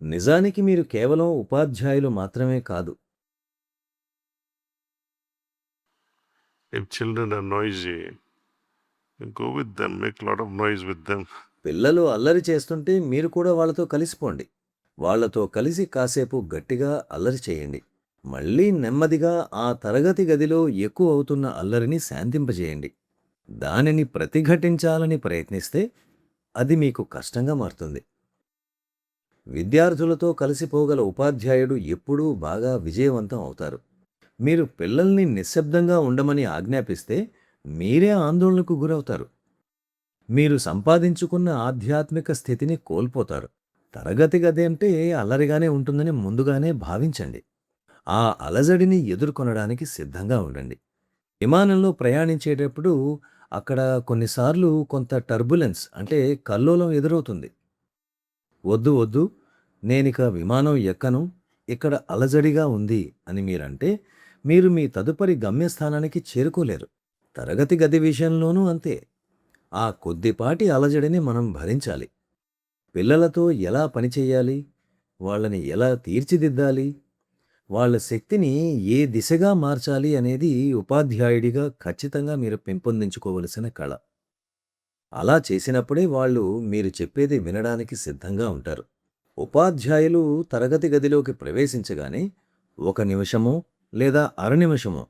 నిజానికి మీరు కేవలం ఉపాధ్యాయులు మాత్రమే కాదు. If children are noisy, go with them, make a lot of noise with them. పిల్లలు అల్లరి చేస్తుంటే మీరు కూడా వాళ్ళతో కలిసిపోండి. వాళ్ళతో కలిసి కాసేపు గట్టిగా అల్లరి చేయండి. మళ్ళీ నెమ్మదిగా ఆ తరగతి గదిలో ఎక్కువ అవుతున్న అల్లరిని శాంతింపజేయండి. దానిని ప్రతిఘటించాలని ప్రయత్నిస్తే అది మీకు కష్టంగా మారుతుంది. విద్యార్థులతో కలిసిపోగల ఉపాధ్యాయుడు ఎప్పుడూ బాగా విజయవంతం అవుతారు. మీరు పిల్లల్ని నిశ్శబ్దంగా ఉండమని ఆజ్ఞాపిస్తే మీరే ఆందోళనకు గురవుతారు. మీరు సంపాదించుకున్న ఆధ్యాత్మిక స్థితిని కోల్పోతారు. తరగతి గది అంటే అల్లరిగానే ఉంటుందని ముందుగానే భావించండి. ఆ అలజడిని ఎదుర్కొనడానికి సిద్ధంగా ఉండండి. విమానంలో ప్రయాణించేటప్పుడు అక్కడ కొన్నిసార్లు కొంత టర్బులెన్స్ అంటే కల్లోలం ఎదురవుతుంది. వద్దు వద్దు, నేనిక విమానం ఎక్కను, ఇక్కడ అలజడిగా ఉంది అని మీరంటే మీరు మీ తదుపరి గమ్యస్థానానికి చేరుకోలేరు. తరగతి గది విషయంలోనూ అంతే. ఆ కొద్దిపాటి అలజడిని మనం భరించాలి. పిల్లలతో ఎలా పనిచేయాలి, వాళ్ళని ఎలా తీర్చిదిద్దాలి, వాళ్ళ శక్తిని ఏ దిశగా మార్చాలి అనేది ఉపాధ్యాయుడిగా ఖచ్చితంగా మీరు పెంపొందించుకోవలసిన కళ. అలా చేసినప్పుడే వాళ్ళు మీరు చెప్పేది వినడానికి సిద్ధంగా ఉంటారు. ఉపాధ్యాయులు తరగతి గదిలోకి ప్రవేశించగానే 1 నిమిషమో లేదా అర నిమిషమో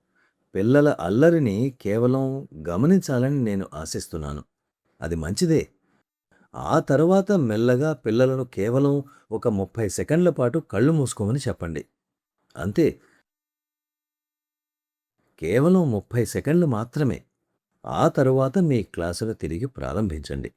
పిల్లల అల్లరిని కేవలం గమనించాలని నేను ఆశిస్తున్నాను. అది మంచిదే. ఆ తరువాత మెల్లగా పిల్లలను కేవలం ఒక 30 సెకండ్ల పాటు కళ్ళు మూసుకోమని చెప్పండి. అంతే. కేవలం 30 సెకండ్లు మాత్రమే. ఆ తరువాత మీ క్లాసును తిరిగి ప్రారంభించండి.